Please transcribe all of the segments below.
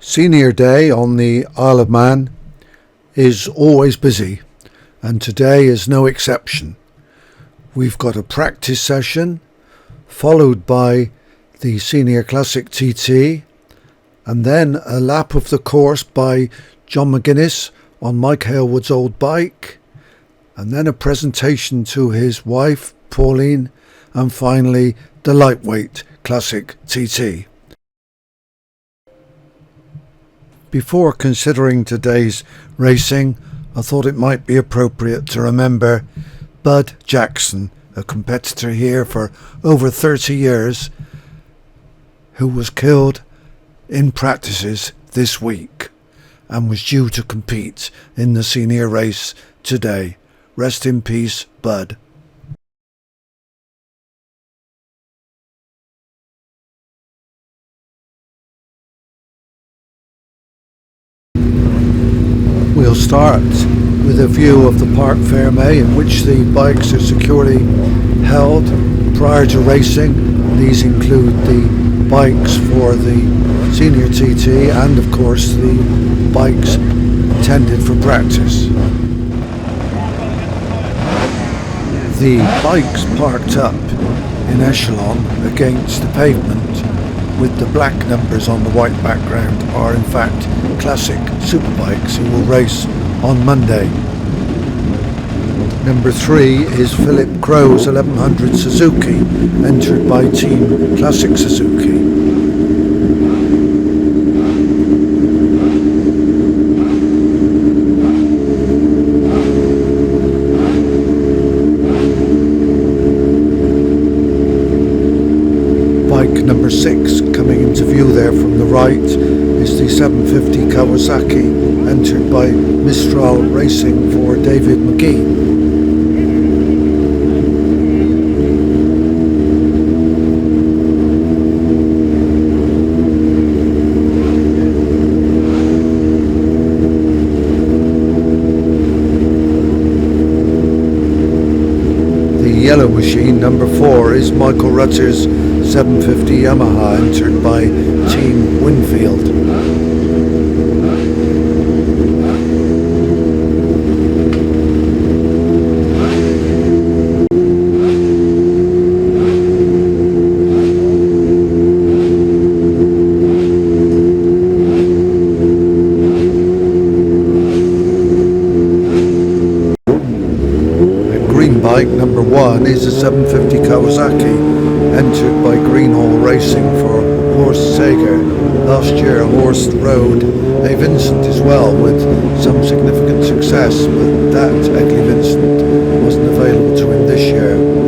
Senior Day on the Isle of Man is always busy, and today is no exception. We've got a practice session, followed by the Senior Classic TT, and then a lap of the course by John McGuinness on Mike Hailwood's old bike, and then a presentation to his wife, Pauline, and finally the Lightweight Classic TT. Before considering today's racing, I thought it might be appropriate to remember Bud Jackson, a competitor here for over 30 years, who was killed in practices this week and was due to compete in the senior race today. Rest in peace, Bud. We'll start with a view of the Parc Fermé, in which the bikes are securely held prior to racing. These include the bikes for the Senior TT and of course the bikes intended for practice. The bikes parked up in echelon against the pavement with the black numbers on the white background are in fact classic superbikes who will race on Monday. Number 3 is Philip Crow's 1100 Suzuki, entered by Team Classic Suzuki. Bike number 6 coming into view there from the right is the 750 Kawasaki, entered by Mistral Racing for David McGee. The yellow machine, number 4, is Michael Rutter's 750 Yamaha, entered by Team Winfield. Bike number 1 is a 750 Kawasaki, entered by Greenhall Racing for Horst Sager. Last year Horst rode a Vincent as well with some significant success, but that Eckley Vincent wasn't available to him this year.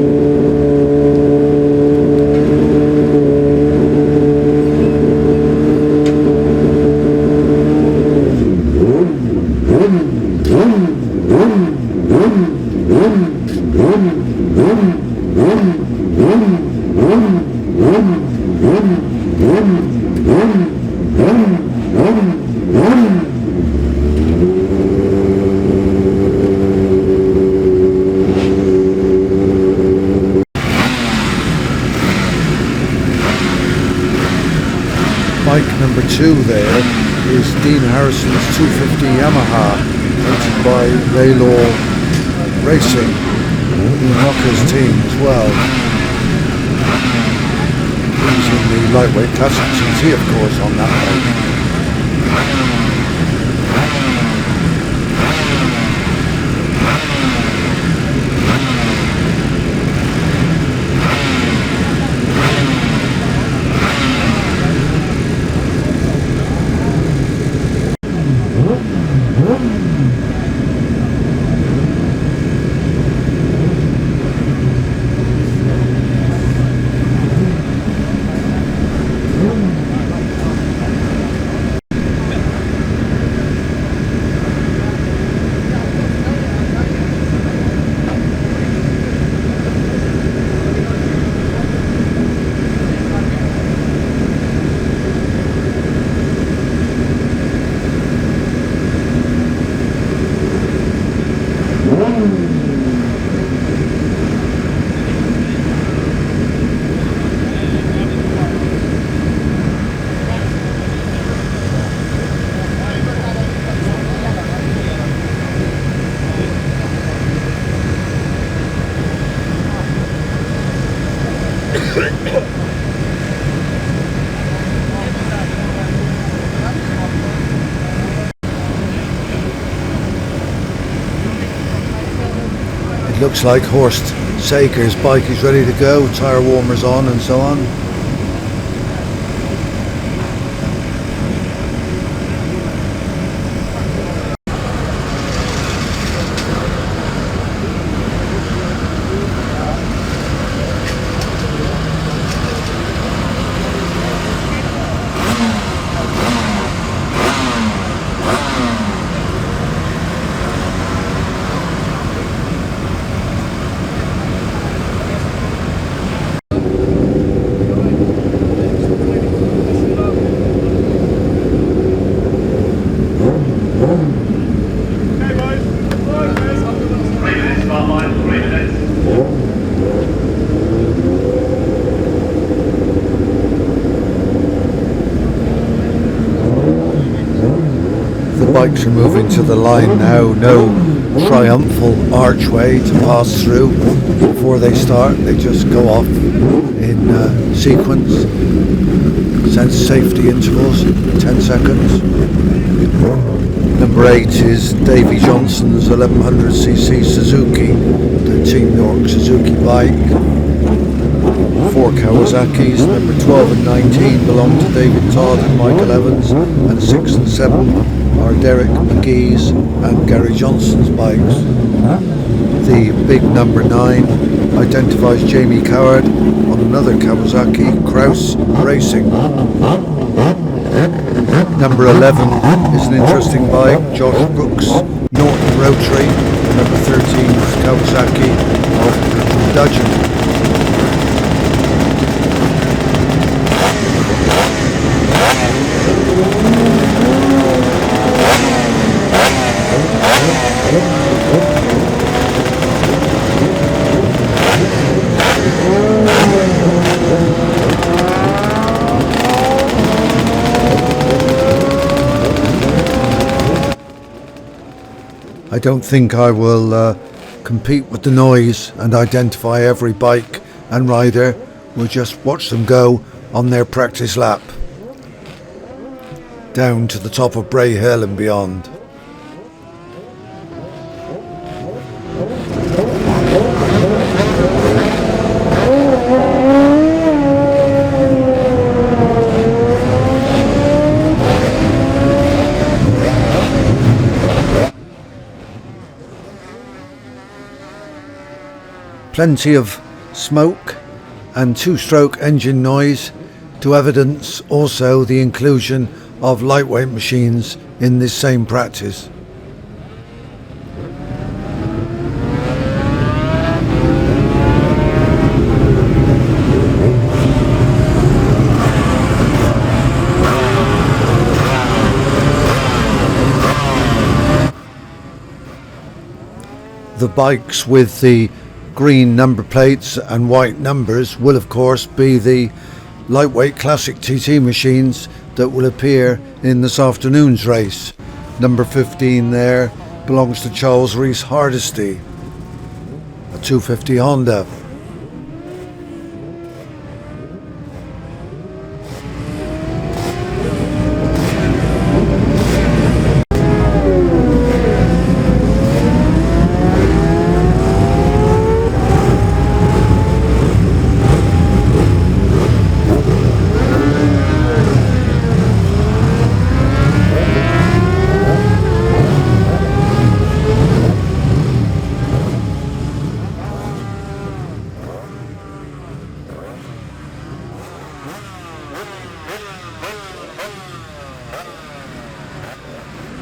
Bike number 2 there is Dean Harrison's 250 Yamaha, entered by Raylor Racing, Ian Walker's team as well. Using the lightweight classic TT of course on that bike. It looks like Horst Saker's bike is ready to go, tyre warmers on and so on. Bikes are moving to the line now, no triumphal archway to pass through before they start, they just go off in sequence, sense safety intervals, 10 seconds. Number 8 is Davy Johnson's 1100cc Suzuki, the Team York Suzuki bike. 4 Kawasaki's, number 12 and 19 belong to David Todd and Michael Evans, and 6 and 7 are Derek McGee's and Gary Johnson's bikes. The big number 9 identifies Jamie Coward on another Kawasaki, Kraus Racing. Number 11 is an interesting bike, Josh Brooks, Norton Rotary. Number 13 is Kawasaki of Dudgeon. I don't think I will compete with the noise and identify every bike and rider. We'll just watch them go on their practice lap down to the top of Bray Hill and beyond. Plenty of smoke and two-stroke engine noise to evidence also the inclusion of lightweight machines in this same practice. The bikes with the green number plates and white numbers will of course be the lightweight classic TT machines that will appear in this afternoon's race. Number 15 there belongs to Charles Rees Hardesty, a 250 Honda.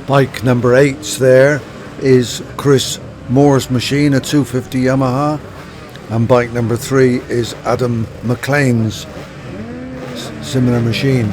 Bike number 8 there is Chris Moore's machine, a 250 Yamaha, and bike number 3 is Adam McLean's similar machine.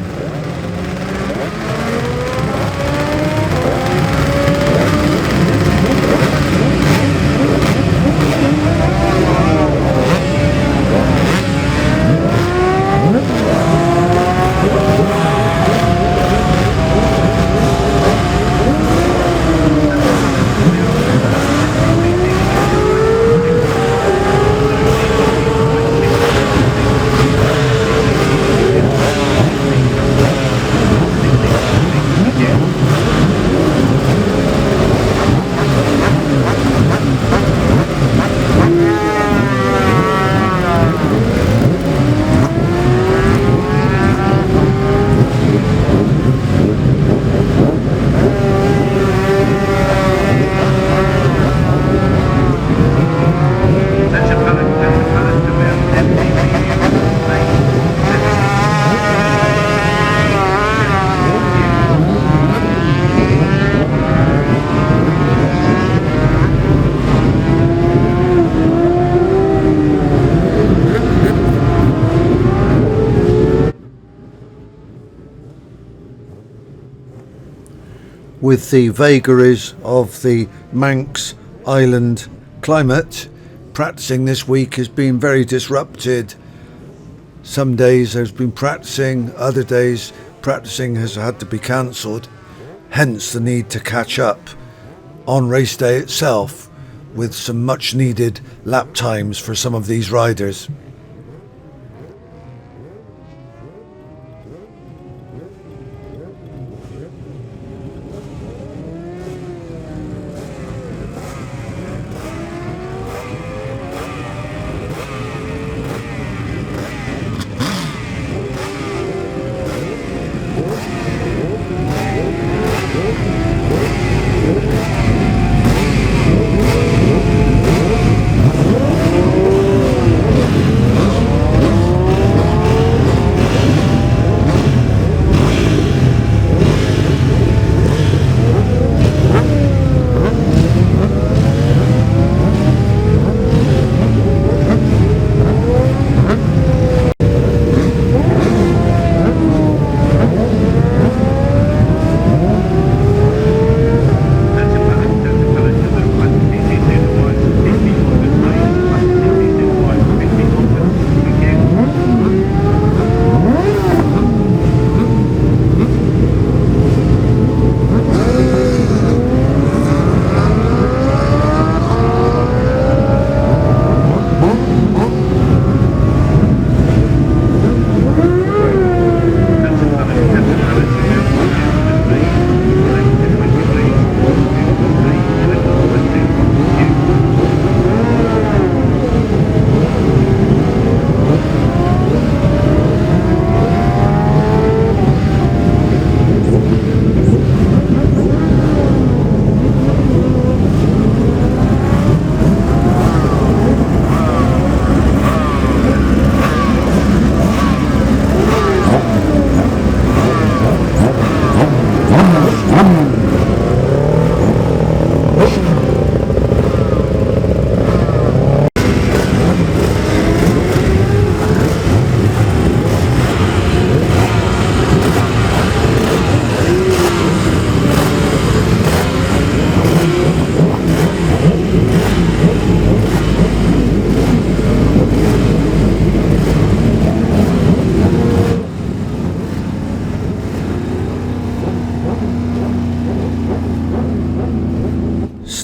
with the vagaries of the Manx Island climate. Practicing this week has been very disrupted. Some days there's been practicing, other days practicing has had to be cancelled, hence the need to catch up on race day itself with some much needed lap times for some of these riders.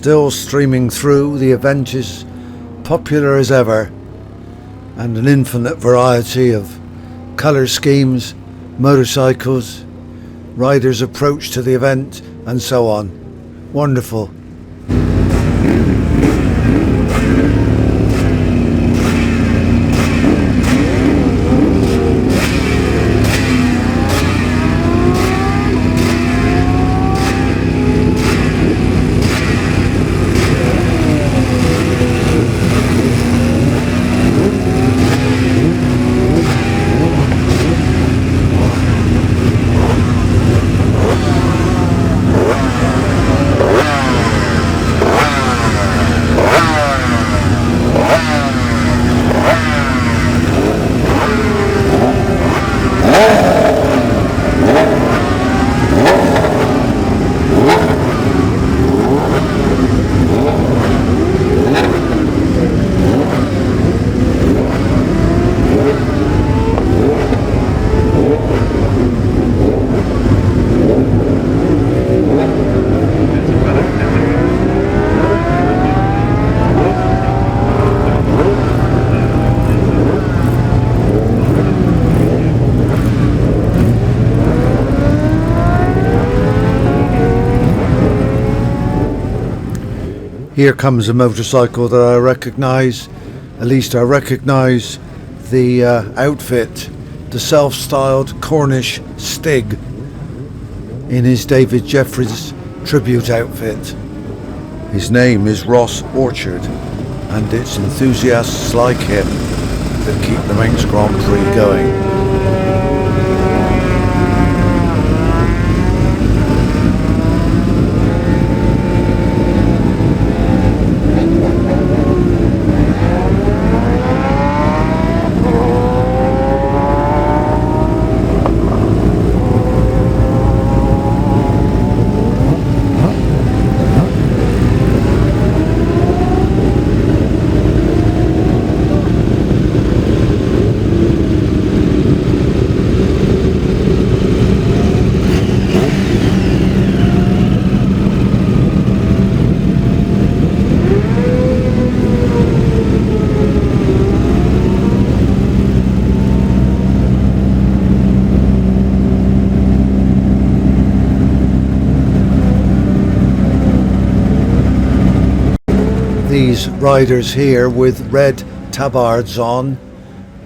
Still streaming through, the event is popular as ever, and an infinite variety of colour schemes, motorcycles, riders' approach to the event, and so on. Wonderful. Here comes a motorcycle that I recognise, at least I recognise the outfit, the self-styled Cornish Stig in his David Jeffries tribute outfit. His name is Ross Orchard, and it's enthusiasts like him that keep the Manx Grand Prix going. These riders here with red tabards on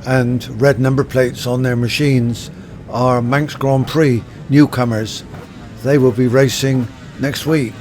and red number plates on their machines are Manx Grand Prix newcomers. They will be racing next week.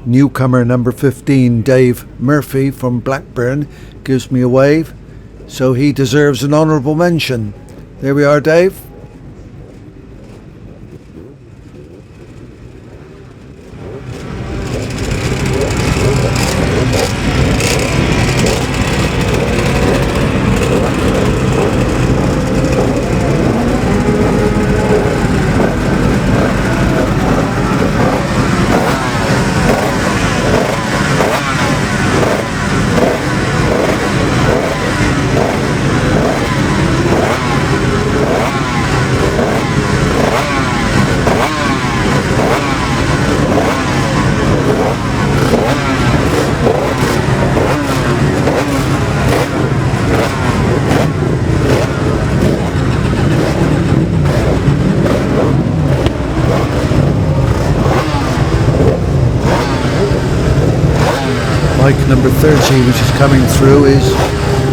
Newcomer number 15, Dave Murphy from Blackburn, gives me a wave, so he deserves an honourable mention. There we are, Dave. Bike number 30, which is coming through, is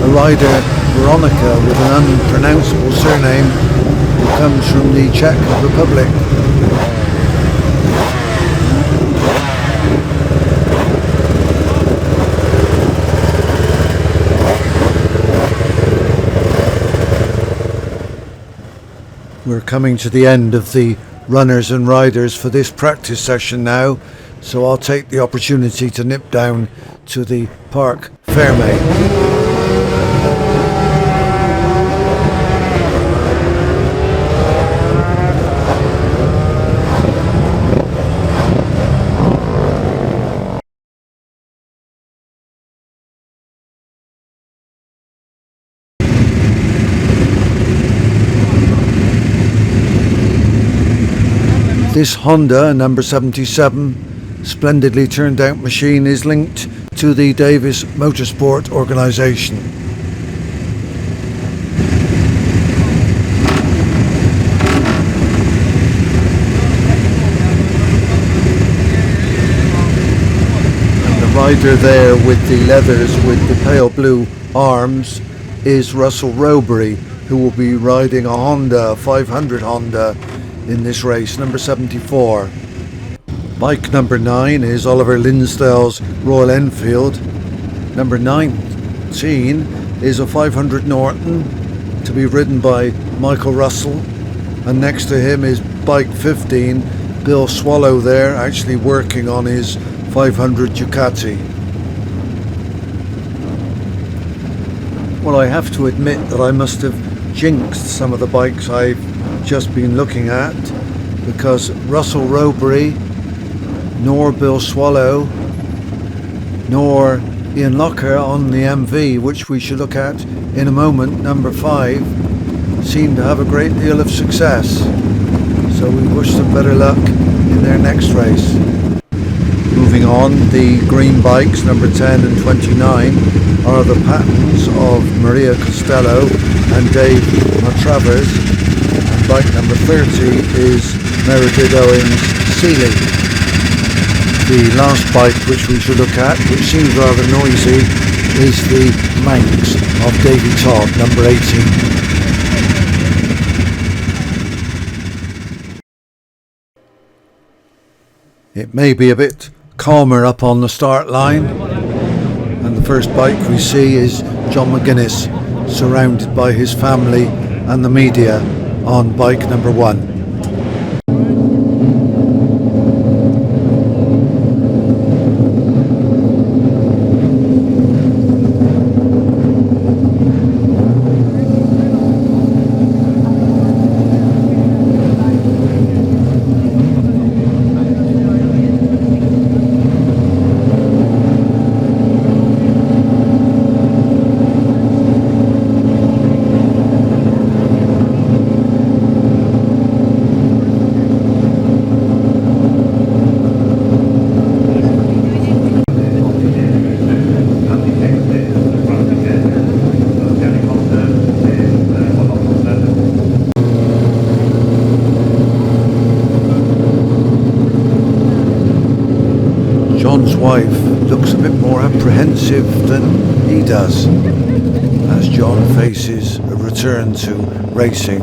a rider, Veronica, with an unpronounceable surname, who comes from the Czech Republic. We're coming to the end of the runners and riders for this practice session now, so I'll take the opportunity to nip down to the Parc Fermé. This Honda number 77 splendidly turned out machine is linked to the Davis Motorsport organisation. And the rider there with the leathers with the pale blue arms is Russell Robery, who will be riding a Honda, 500 Honda, in this race, number 74. Bike number 9 is Oliver Linsdale's Royal Enfield. Number 19 is a 500 Norton to be ridden by Michael Russell, and next to him is bike 15, Bill Swallow there, actually working on his 500 Ducati. Well, I have to admit that I must have jinxed some of the bikes I've just been looking at, because Russell Robery, nor Bill Swallow, nor Ian Locker on the MV, which we should look at in a moment, number 5, seem to have a great deal of success. So we wish them better luck in their next race. Moving on, the green bikes, number 10 and 29, are the patterns of Maria Costello and Dave Matravers, and bike number 30 is Meredith Owens Seeley. The last bike which we should look at, which seems rather noisy, is the Manx of Davy Todd, number 18. It may be a bit calmer up on the start line, and the first bike we see is John McGuinness, surrounded by his family and the media, on bike number 1. John's wife looks a bit more apprehensive than he does as John faces a return to racing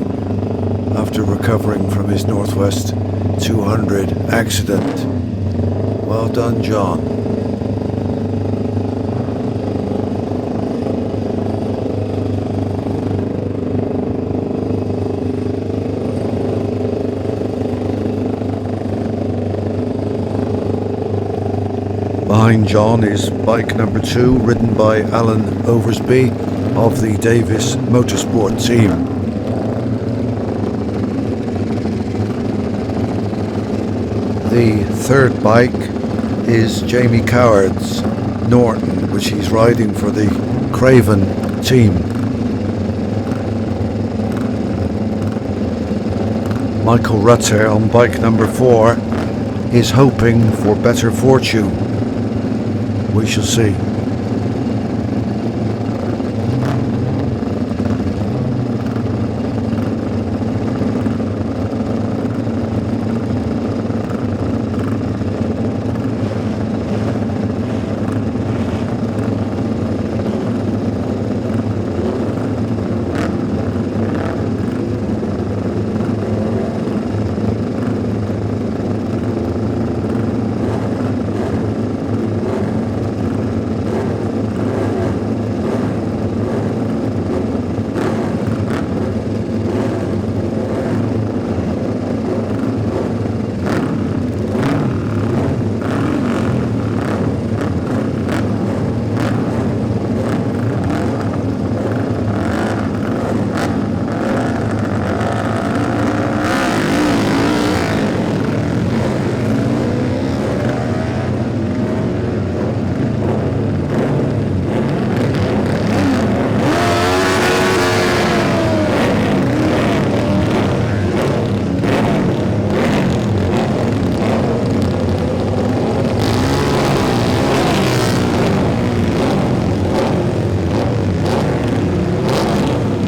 after recovering from his Northwest 200 accident. Well done, John. Behind John is bike number 2, ridden by Alan Oversby of the Davis Motorsport team. The third bike is Jamie Coward's Norton, which he's riding for the Craven team. Michael Rutter on bike number 4 is hoping for better fortune. We shall see.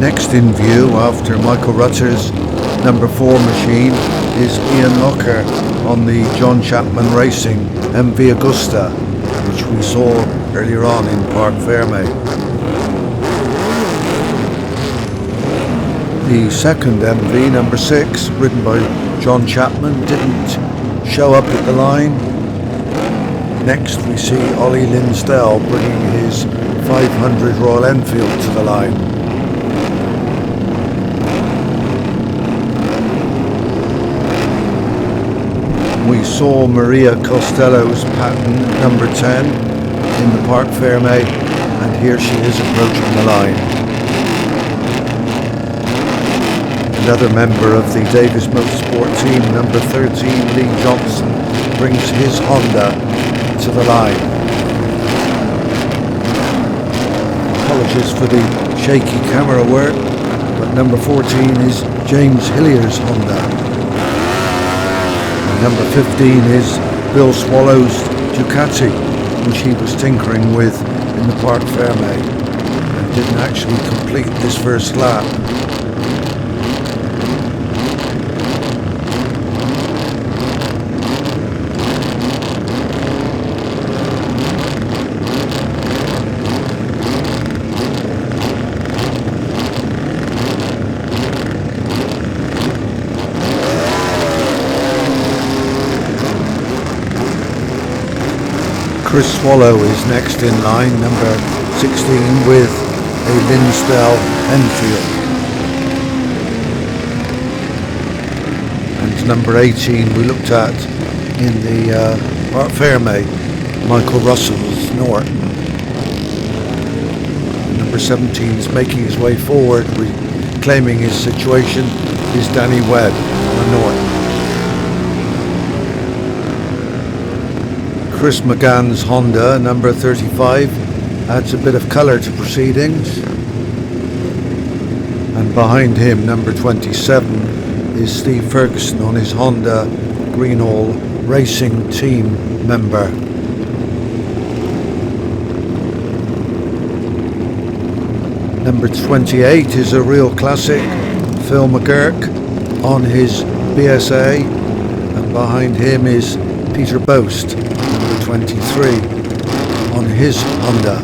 Next in view after Michael Rutter's number 4 machine is Ian Locker on the John Chapman Racing MV Augusta, which we saw earlier on in Parc Fermé. The second MV, number 6, ridden by John Chapman, didn't show up at the line. Next we see Ollie Linsdell bringing his 500 Royal Enfield to the line. We saw Maria Costello's pattern, number 10, in the Parc Fermé, and here she is approaching the line. Another member of the Davis Motorsport team, number 13, Lee Johnson, brings his Honda to the line. Apologies for the shaky camera work, but number 14 is James Hillier's Honda. Number 15 is Bill Swallow's Ducati, which he was tinkering with in the Parc Fermé and didn't actually complete this first lap. Chris Swallow is next in line, number 16, with a Linsdell Enfield. and number 18 we looked at in the Parc Fermé, Michael Russell's Norton. Number 17 is making his way forward, reclaiming his situation, is Danny Webb on the Norton. Chris McGann's Honda, number 35, adds a bit of colour to proceedings. And behind him, number 27, is Steve Ferguson on his Honda Greenall Racing Team member. Number 28 is a real classic, Phil McGurk on his BSA, and behind him is Peter Boast, number 23, on his Honda.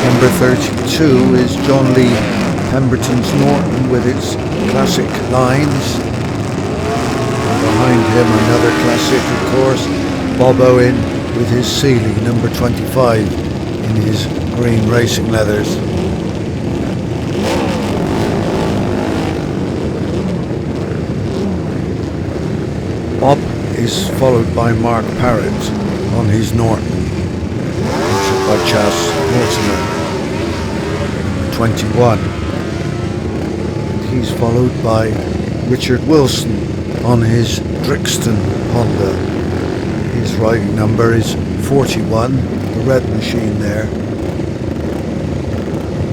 Number 32 is John Lee Pemberton's Norton with its classic lines. And behind him another classic, of course, Bob Owen with his Sealy, number 25, in his green racing leathers. Bob is followed by Mark Parrott on his Norton, featured by Chas Mortimer, 21. And he's followed by Richard Wilson on his Grandstand Honda. His riding number is 41, the red machine there.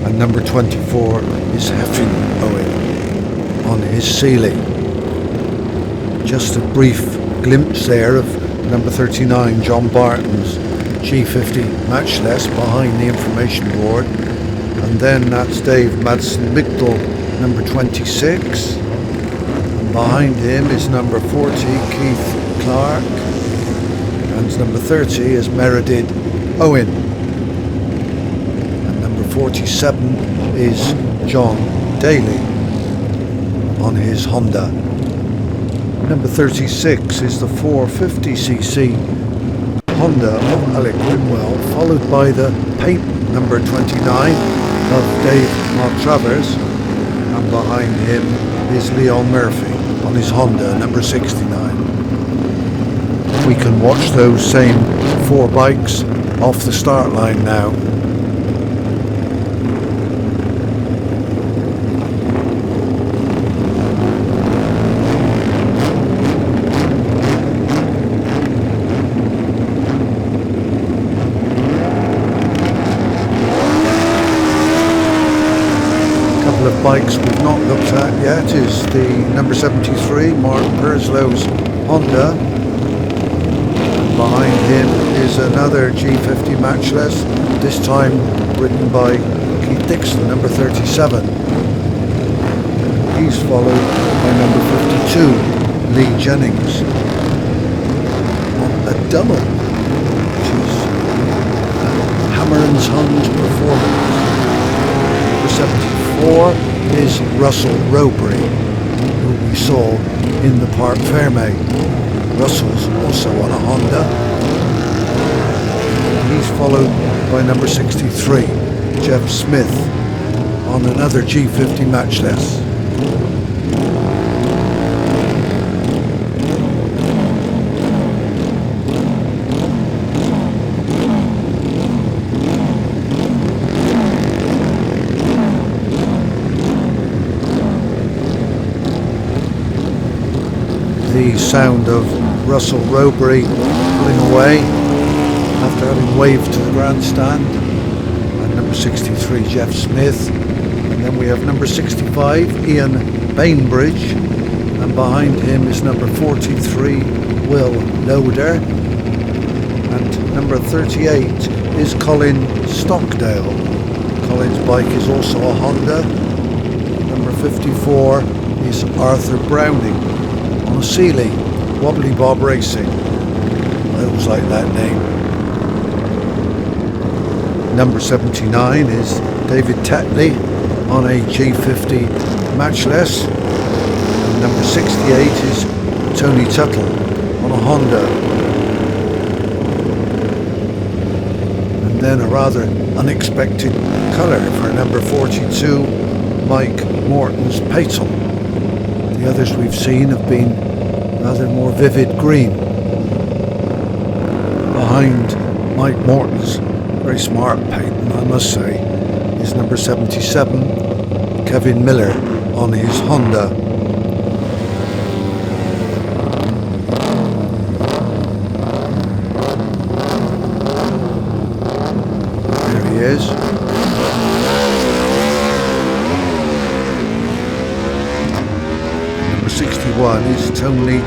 And number 24 is Heffin Owen on his Sealy. Just a brief glimpse there of number 39, John Barton's G50 Matchless behind the information board. And then that's Dave Madsen Migdal, number 26. And behind him is number 40, Keith Clark. And number 30 is Meredith Owen. And number 47 is John Daly on his Honda. Number 36 is the 450cc Honda of Alec Whitwell, followed by the paint number 29 of Dave Maltravers, and behind him is Leon Murphy on his Honda, number 69. We can watch those same four bikes off the start line now. Bikes we've not looked at yet is the number 73, Mark Perslow's Honda. And behind him is another G50 Matchless, this time ridden by Keith Dixon, number 37. He's followed by number 52, Lee Jennings on a double, which is Hammer and Sons Performance. Number 74 is Russell Rowbury, who we saw in the Parc Fermé. Russell's also on a Honda. He's followed by number 63, Jeff Smith, on another G50 Matchless. The sound of Russell Rowbury pulling away after having waved to the grandstand, and number 63 Jeff Smith, and then we have number 65 Ian Bainbridge, and behind him is number 43 Will Loader, and number 38 is Colin Stockdale. Colin's bike is also a Honda. Number 54 is Arthur Browning on a Sealy, Wobbly Bob Racing. I always like that name. Number 79 is David Tetley on a G50 Matchless. And number 68 is Tony Tuttle on a Honda. then a rather unexpected colour for number 42, Mike Morton's Payton. The others we've seen have been rather more vivid green. Behind Mike Morton's very smart Payton, I must say, is number 77, Kevin Miller on his Honda. There he is. Number 61 is Tony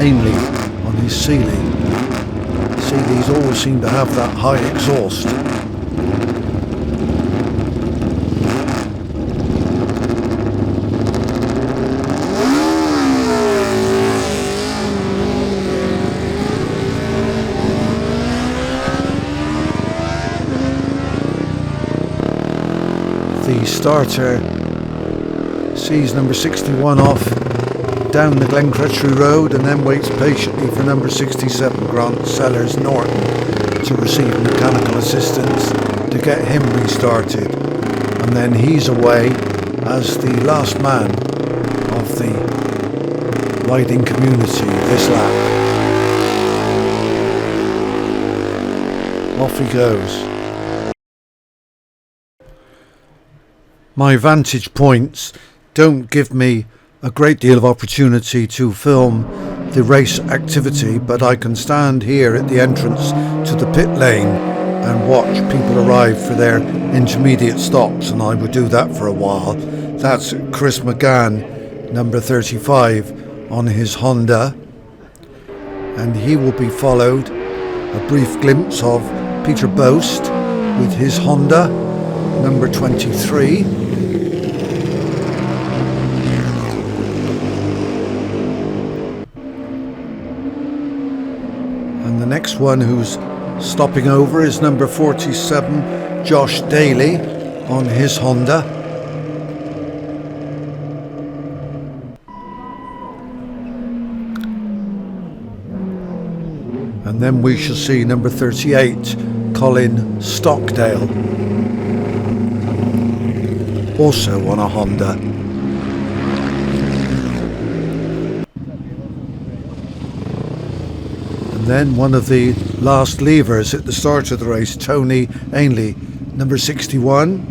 Ainley on his Sealy. Sealys always seem to have that high exhaust. The starter sees number 61 off down the Glencrutchery Road and then waits patiently for number 67 Grant Sellers Norton to receive mechanical assistance to get him restarted, and then he's away as the last man of the riding community this lap. Off he goes. My vantage points don't give me a great deal of opportunity to film the race activity, but I can stand here at the entrance to the pit lane and watch people arrive for their intermediate stops, and I would do that for a while. That's Chris McGann, number 35 on his Honda, and he will be followed, a brief glimpse of Peter Boast with his Honda, number 23. And the next one who's stopping over is number 47, Josh Daly on his Honda. And then we shall see number 38, Colin Stockdale, also on a Honda. Then one of the last leavers at the start of the race, Tony Ainley, number 61.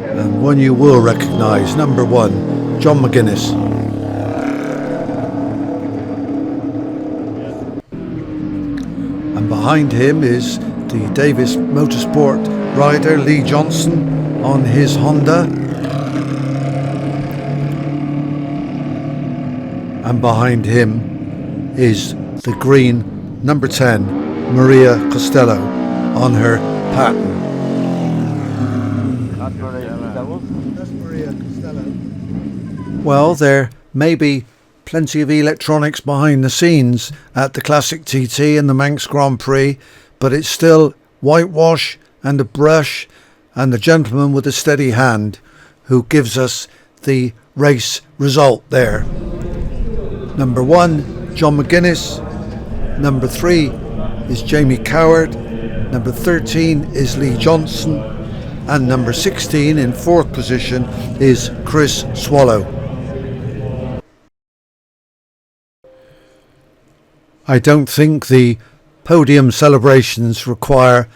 And one you will recognise, number 1, John McGuinness. And behind him is the Davis Motorsport rider, Lee Johnson, on his Honda. And behind him is the green number 10, Maria Costello, on her Patton. That's Maria Costello. Well, there may be plenty of electronics behind the scenes at the Classic TT and the Manx Grand Prix, but it's still whitewash and a brush and the gentleman with a steady hand who gives us the race result there. Number 1, John McGuinness. Number 3 is Jamie Coward. Number 13 is Lee Johnson. And number 16 in 4th position is Chris Swallow. I don't think the podium celebrations require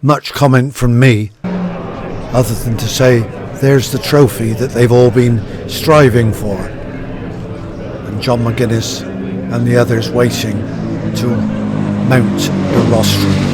much comment from me, other than to say there's the trophy that they've all been striving for. And John McGuinness and the others waiting to mount the rostrum.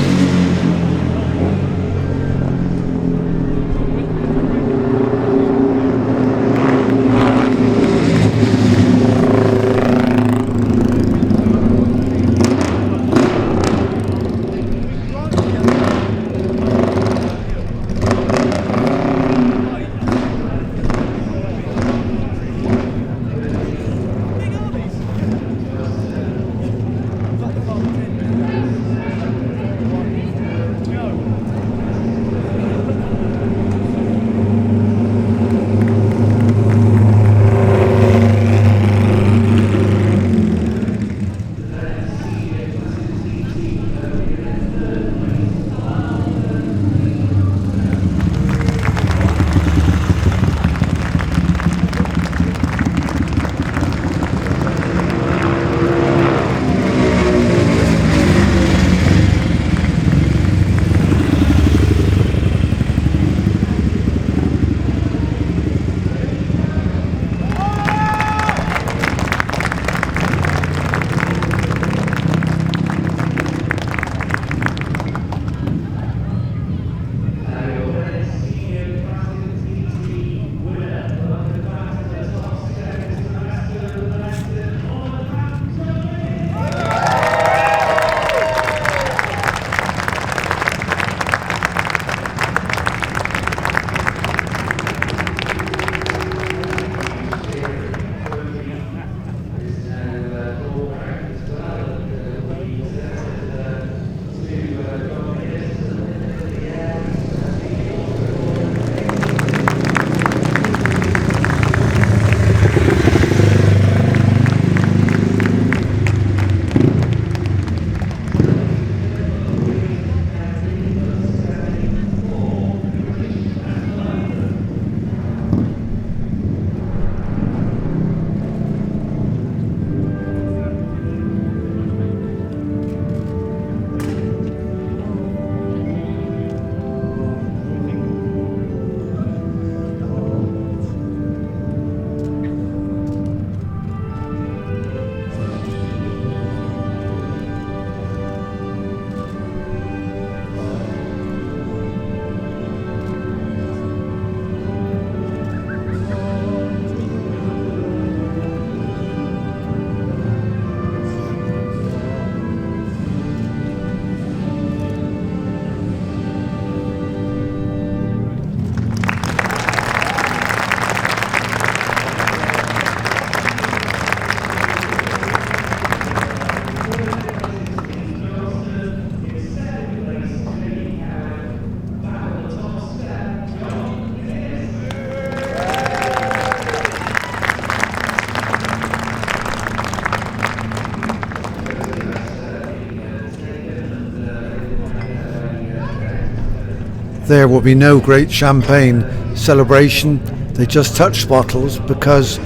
there will be no great champagne celebration. They just touched bottles because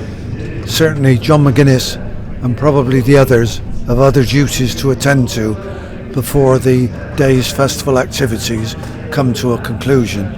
certainly John McGuinness and probably the others have other duties to attend to before the day's festival activities come to a conclusion.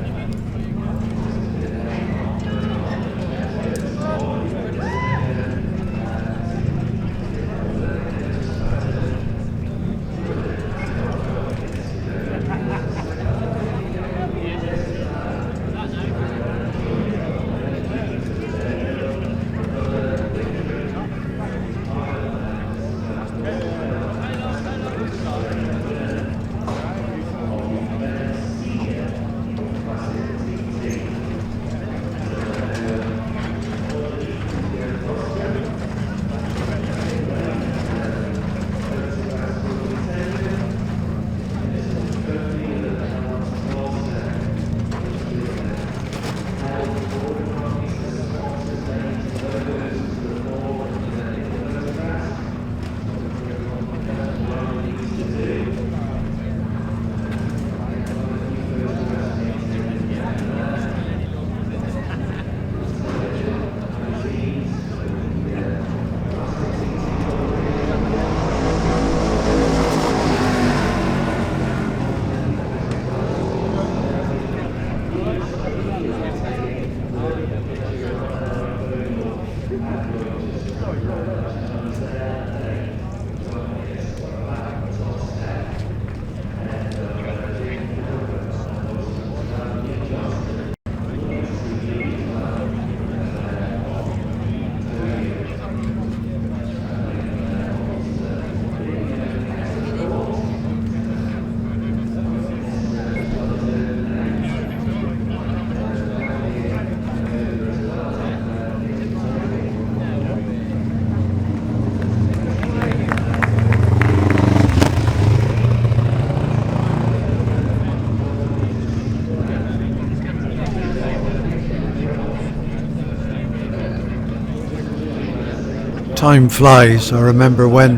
Time flies. I remember when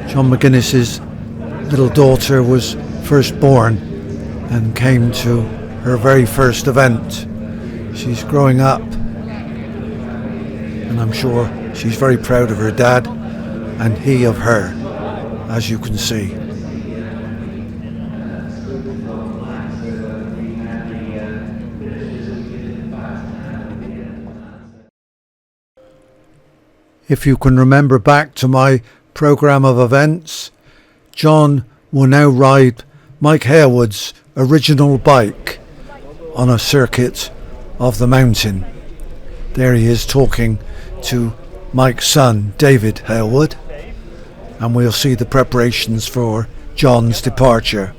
John McGuinness's little daughter was first born and came to her very first event. She's growing up, and I'm sure she's very proud of her dad and he of her, as you can see. If you can remember back to my programme of events, John will now ride Mike Hailwood's original bike on a circuit of the mountain. There he is talking to Mike's son, David Hailwood, and we'll see the preparations for John's departure.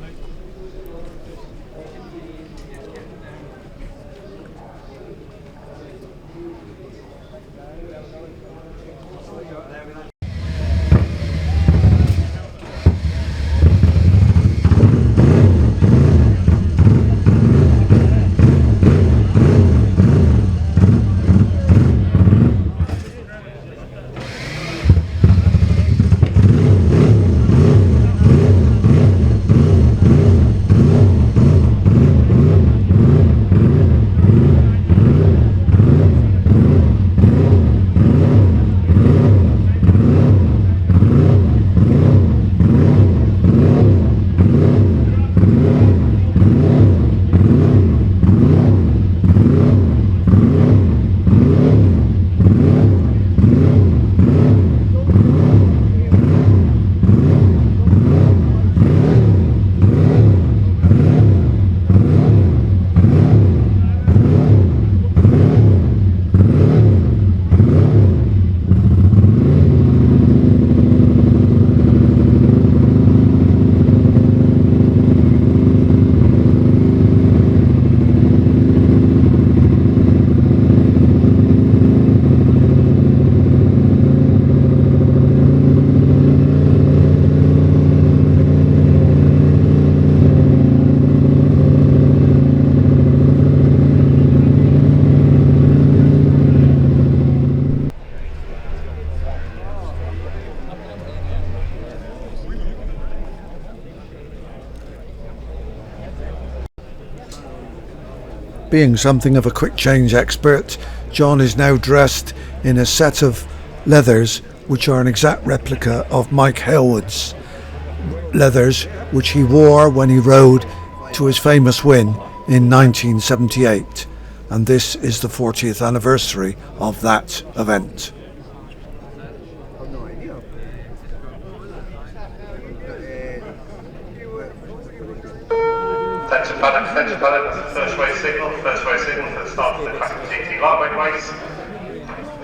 Being something of a quick change expert, John is now dressed in a set of leathers which are an exact replica of Mike Hailwood's leathers, which he wore when he rode to his famous win in 1978, and this is the 40th anniversary of that event. Attention paddock, that's the first race signal for the start of the Classic TT lightweight race.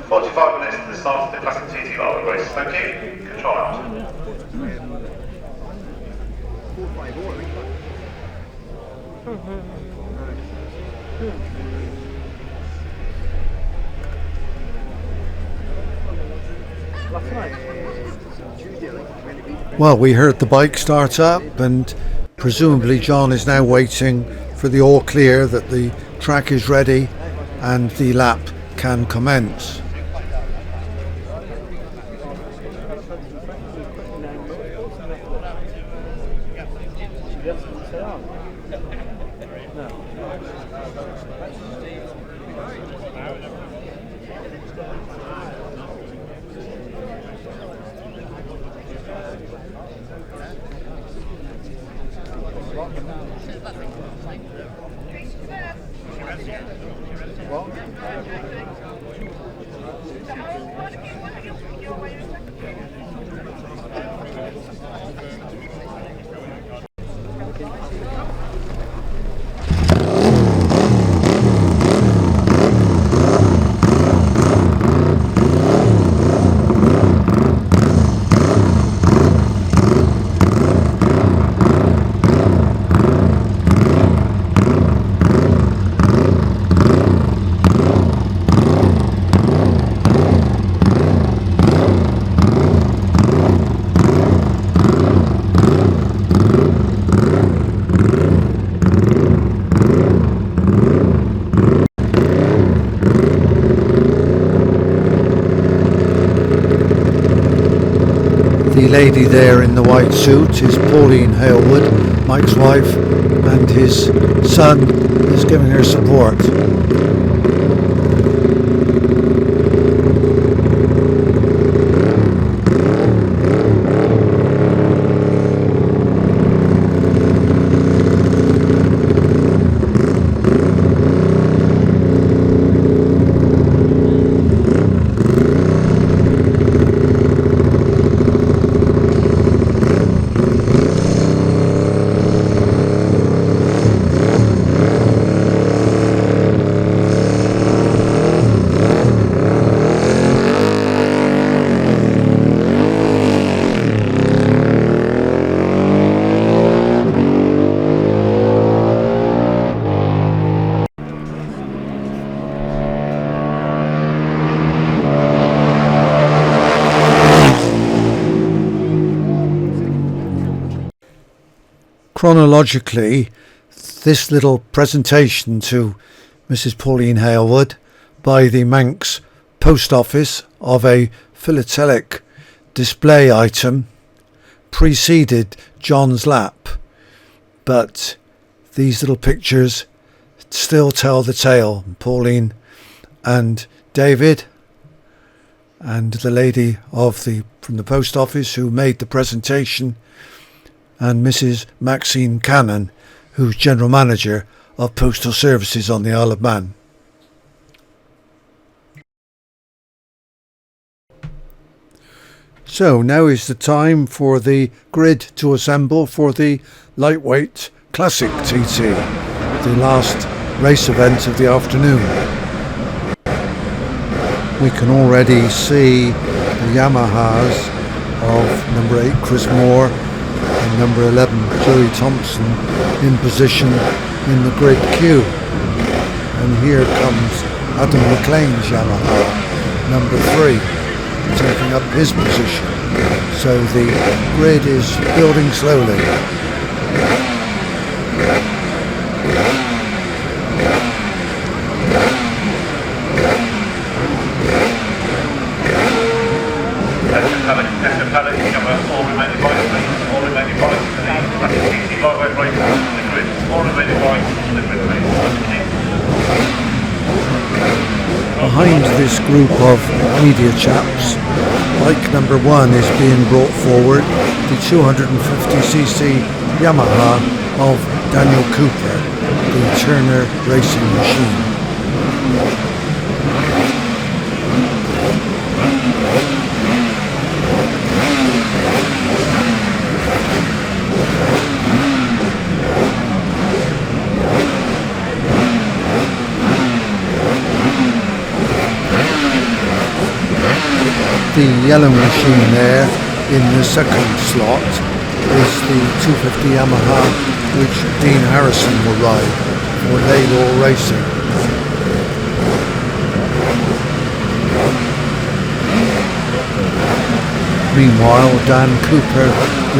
45 minutes to the start of the Classic TT lightweight race. Thank you. Control out. Well, we heard the bike start up, and presumably John is now waiting for the all clear that the track is ready and the lap can commence. The lady there in the white suit is Pauline Hailwood, Mike's wife, and his son is giving her support. Chronologically, this little presentation to Mrs. Pauline Hailwood by the Manx Post Office of a philatelic display item preceded John's lap, but these little pictures still tell the tale. Pauline and David and the lady from the post office who made the presentation, and Mrs. Maxine Cannon, who's General Manager of Postal Services on the Isle of Man. So now is the time for the grid to assemble for the Lightweight Classic TT, the last race event of the afternoon. We can already see the Yamahas of number 8 Chris Moore and number 11 Joey Thompson in position in the grid queue. And here comes Adam McLean's Yamaha, number 3, taking up his position. So the grid is building slowly. Behind this group of media chaps, bike number 1 is being brought forward, the 250cc Yamaha of Daniel Cooper, the Turner racing machine. The yellow machine there in the second slot is the 250 Yamaha which Dean Harrison will ride for Warr Racing. Meanwhile, Dan Cooper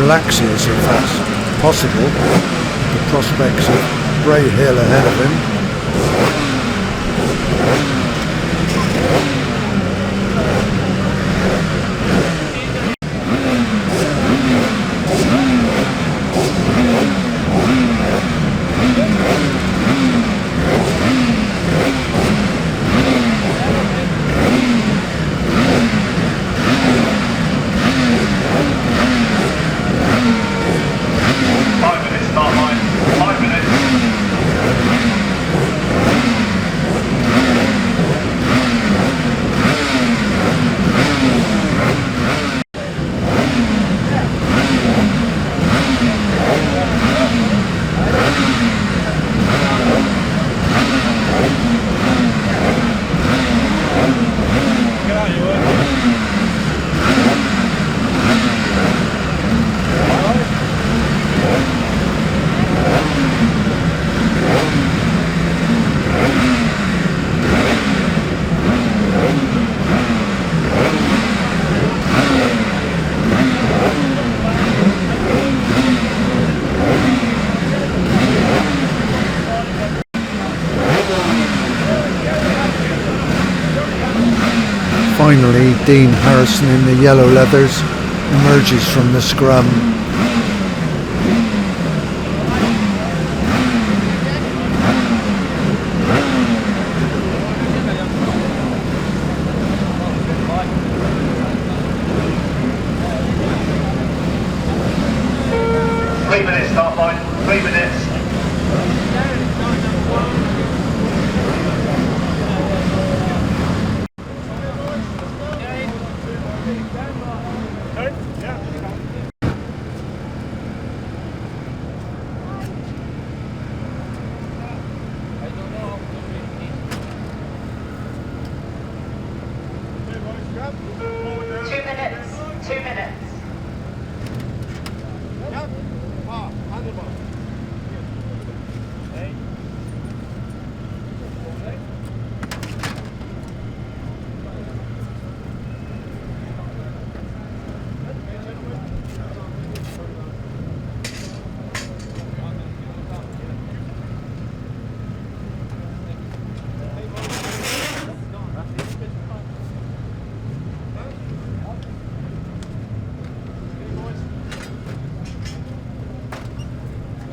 relaxes if that's possible. The prospects of Bray Hill ahead of him. Finally, Dean Harrison in the yellow leathers emerges from the scrum. Start line, 3 minutes.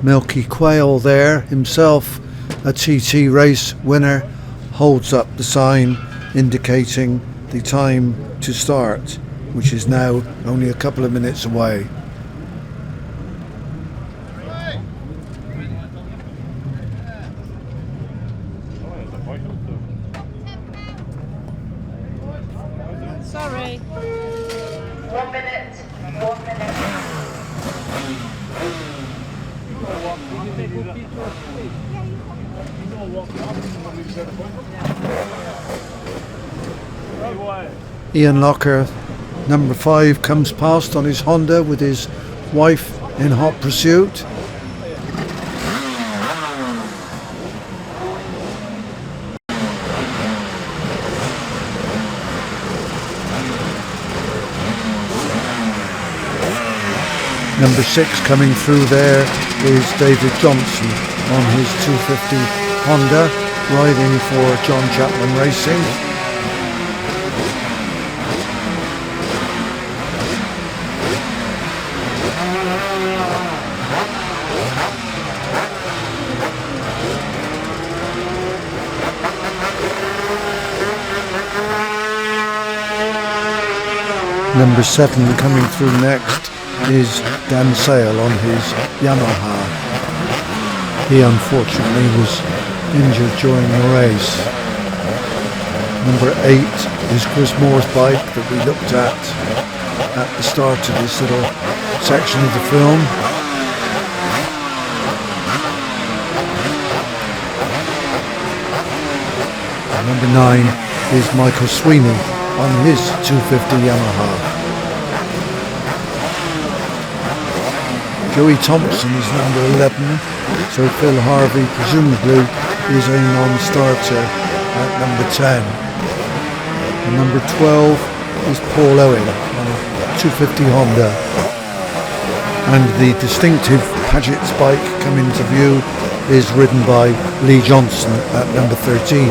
Milky Quail there, himself a TT race winner, holds up the sign indicating the time to start, which is now only a couple of minutes away. Sorry. 1 minute. 1 minute. Ian Locker, number 5, comes past on his Honda with his wife in hot pursuit. Number 6 coming through there is David Johnson on his 250 Honda, riding for John Chapman Racing. Number 7 coming through next is Dan Sale on his Yamaha. He unfortunately was injured during the race. Number 8 is Chris Moore's bike that we looked at the start of this little section of the film. And number 9 is Michael Sweeney on his 250 Yamaha. Joey Thompson is number 11, so Phil Harvey presumably is a non-starter at number 10. And number 12 is Paul Owen on a 250 Honda. And the distinctive Paget's bike coming into view is ridden by Lee Johnson at number 13.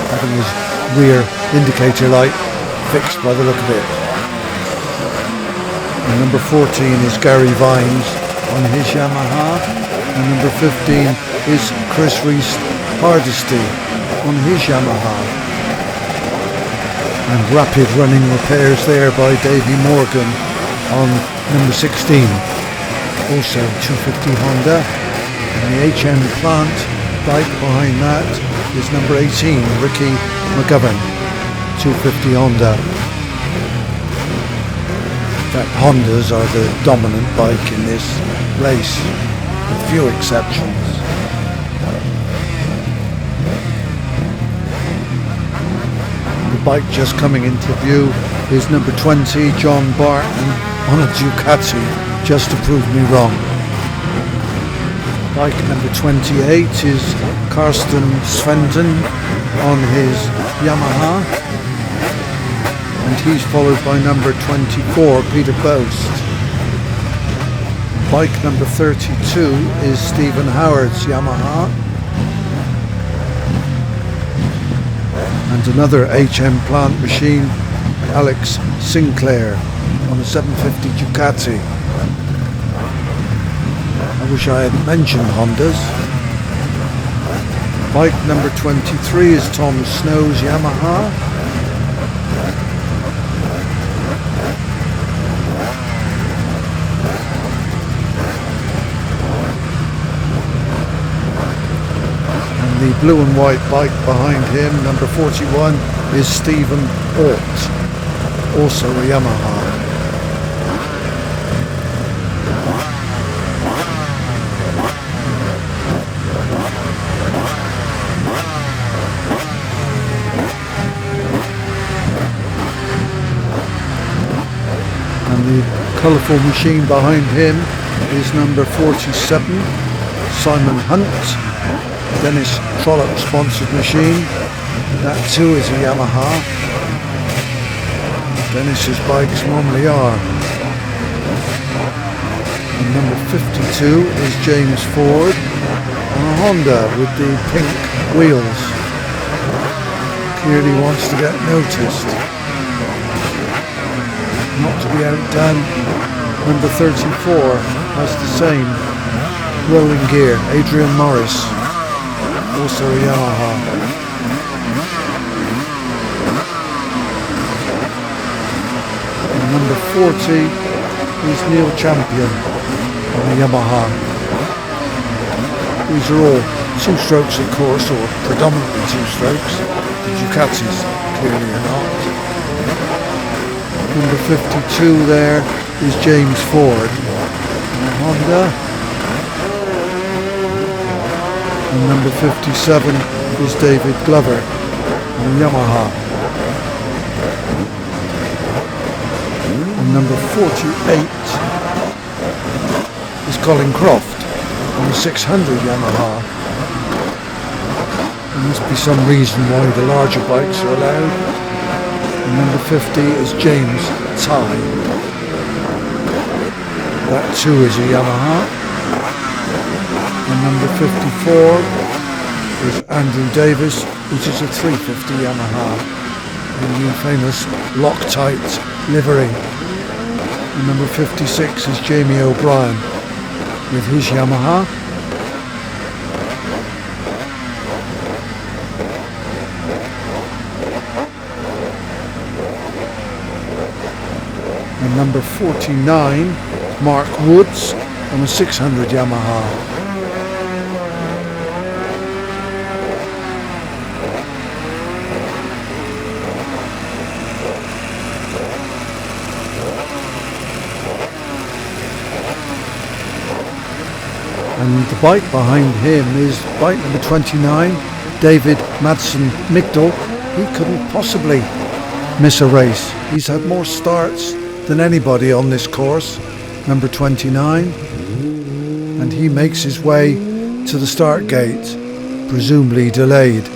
Having his rear indicator light fixed by the look of it. And number 14 is Gary Vines on his Yamaha. And number 15 is Chris Reese Hardesty on his Yamaha. And rapid running repairs there by Davey Morgan on number 16. Also 250 Honda. And the HM Plant bike behind that is number 18, Ricky McGovern, 250 Honda. In fact, Hondas are the dominant bike in this race, with few exceptions. The bike just coming into view is number 20, John Barton, on a Ducati, just to prove me wrong. Bike number 28 is Karsten Svensson on his Yamaha, and he's followed by number 24, Peter Boast. Bike number 32 is Stephen Howard's Yamaha, and another HM Plant machine, Alex Sinclair on a 750 Ducati. I wish I hadn't mentioned Hondas. Bike number 23 is Tom Snow's Yamaha. And the blue and white bike behind him, number 41, is Stephen Alt, also a Yamaha. The colourful machine behind him is number 47, Simon Hunt, Dennis Trollope sponsored machine. That too is a Yamaha. Dennis's bikes normally are. And number 52 is James Ford on a Honda with the pink wheels. Clearly wants to get noticed. Not to be outdone, number 34 has the same rolling gear, Adrian Morris, also a Yamaha. And number 40 is Neil Champion on a Yamaha. These are all two strokes of course, or predominantly two strokes. The Ducatis clearly are not. Number 52 there is James Ford on a Honda. And number 57 is David Glover on a Yamaha. And number 48 is Colin Croft on a 600 Yamaha. There must be some reason why the larger bikes are allowed. And number 50 is James Ty. That too is a Yamaha. And number 54 is Andrew Davis, which is a 350 Yamaha in the famous Loctite livery. And number 56 is Jamie O'Brien with his Yamaha. and number 49, Mark Woods on a 600 Yamaha. And the bike behind him is bike number 29, David Madsen Migdal. He couldn't possibly miss a race. He's had more starts than anybody on this course, number 29. And he makes his way to the start gate, presumably delayed.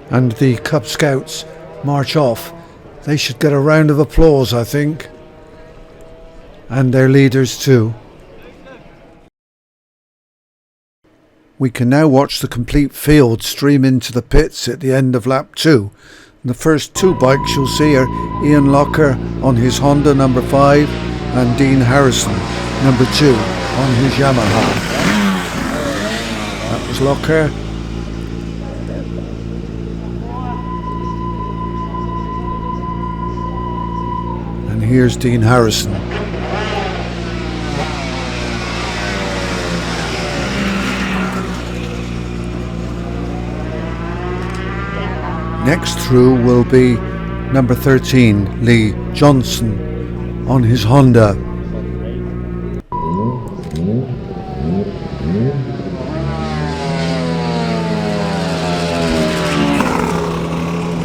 And the Cub Scouts march off. They should get a round of applause, I think. And their leaders too. We can now watch the complete field stream into the pits at the end of lap 2. And the first two bikes you'll see are Ian Locker on his Honda number 5 and Dean Harrison number 2 on his Yamaha. That was Locker. And here's Dean Harrison. Next through will be number 13, Lee Johnson on his Honda.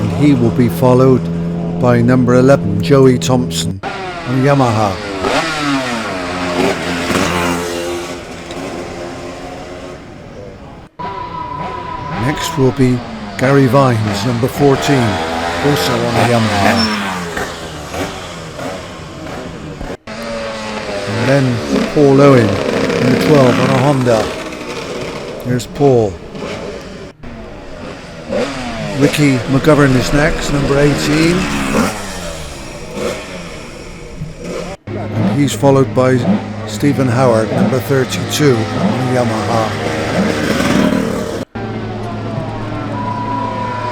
And he will be followed by number 11, Joey Thompson on Yamaha. Next will be Gary Vines, number 14, also on a Yamaha. And then Paul Owen, number 12, on a Honda. Here's Paul. Ricky McGovern is next, number 18. And he's followed by Stephen Howard, number 32, on a Yamaha.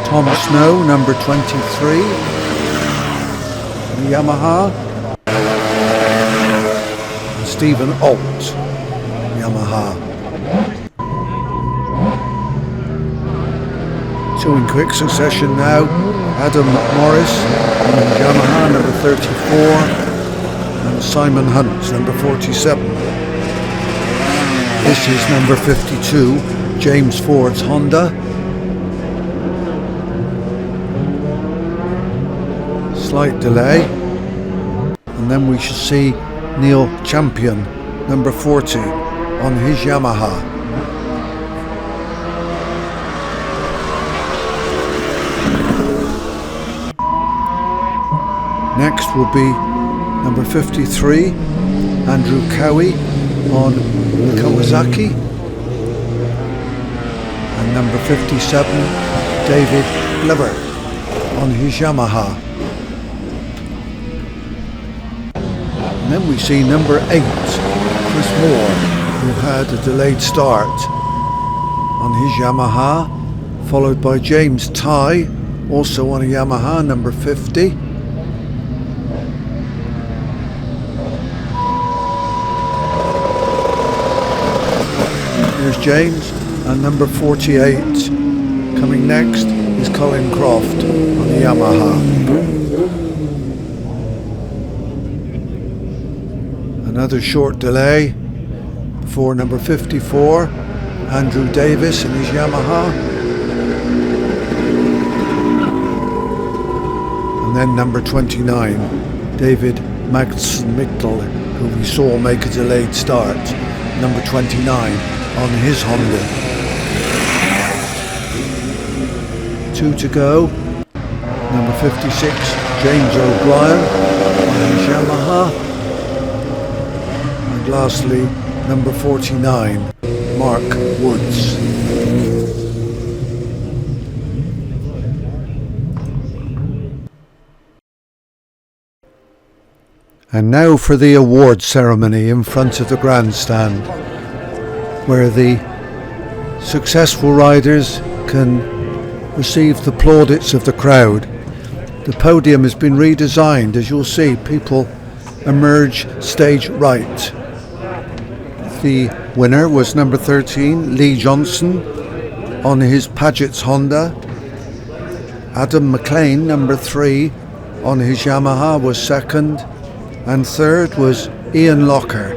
Tom Snow, number 23, on a Yamaha. And Stephen Alt, Yamaha. Two in quick succession now. Adam Morris on Yamaha number 34 and Simon Hunt number 47. This is number 52, James Ford's Honda. Slight delay. And then we shall see Neil Champion number 40 on his Yamaha. Next will be number 53, Andrew Cowie on Kawasaki. And number 57, David Gliver on his Yamaha. And then we see number 8, Chris Moore, who had a delayed start on his Yamaha, followed by James Ty, also on a Yamaha, number 50. Here's James, and number 48. Coming next is Colin Croft on the Yamaha. Another short delay before number 54, Andrew Davis in his Yamaha. And then number 29, David Madsen-Migdal, who we saw make a delayed start, number 29 on his Honda. 2 to go. Number 56, James O'Brien on his Yamaha. And lastly, number 49, Mark Woods. And now for the award ceremony in front of the grandstand, where the successful riders can receive the plaudits of the crowd. The podium has been redesigned. As you'll see, people emerge stage right. The winner was number 13, Lee Johnson, on his Paget's Honda. Adam McLean, number 3, on his Yamaha, was second. And third was Ian Locker,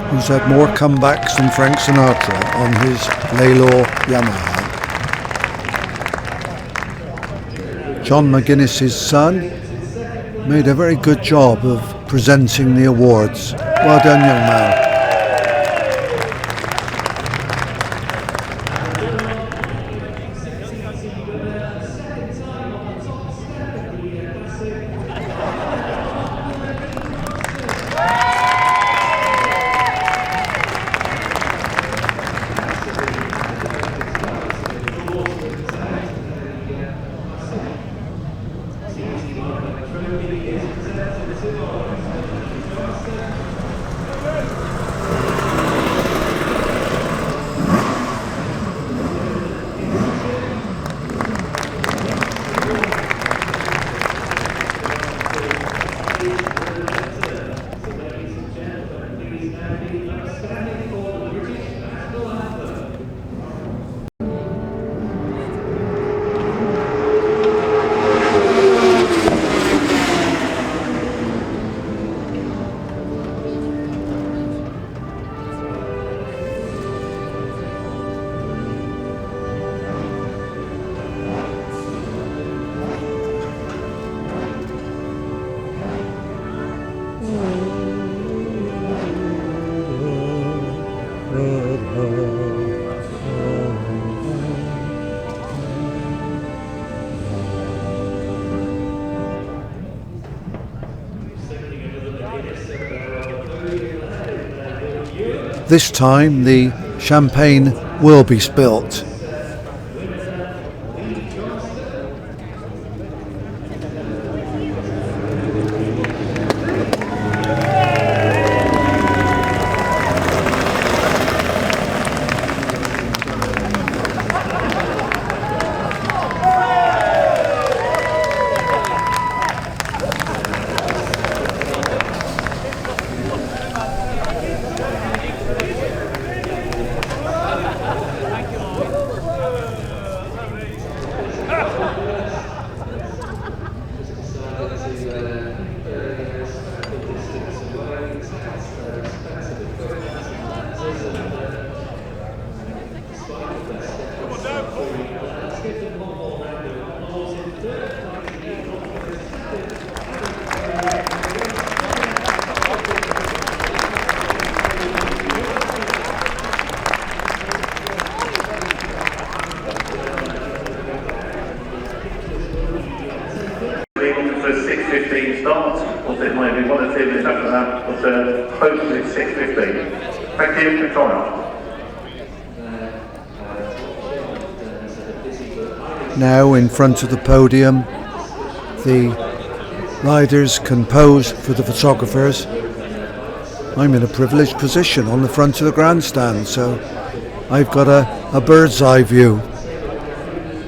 who's had more comebacks than Frank Sinatra on his Laylaw Yamaha. John McGuinness's son made a very good job of presenting the awards. Well done, young man. This time the champagne will be spilt. For 6:15 start, or it might be 1 or 2 minutes after that, but hopefully it's 6:15. Thank you, good try. Now in front of the podium, the riders can pose for the photographers. I'm in a privileged position on the front of the grandstand, so I've got a bird's eye view,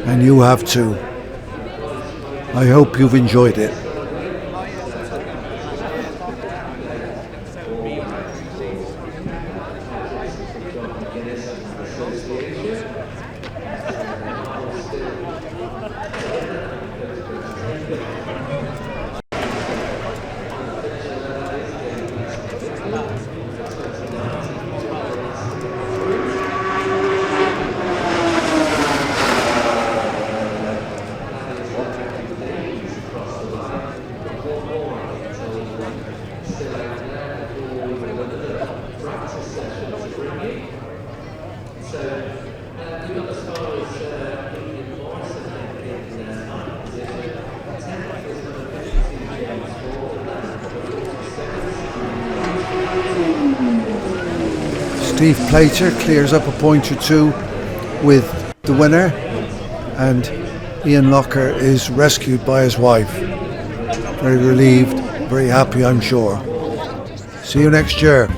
and you have too. I hope you've enjoyed it. Steve Plater clears up a point or two with the winner, and Ian Locker is rescued by his wife. Very relieved, Very happy, I'm sure. See you next year.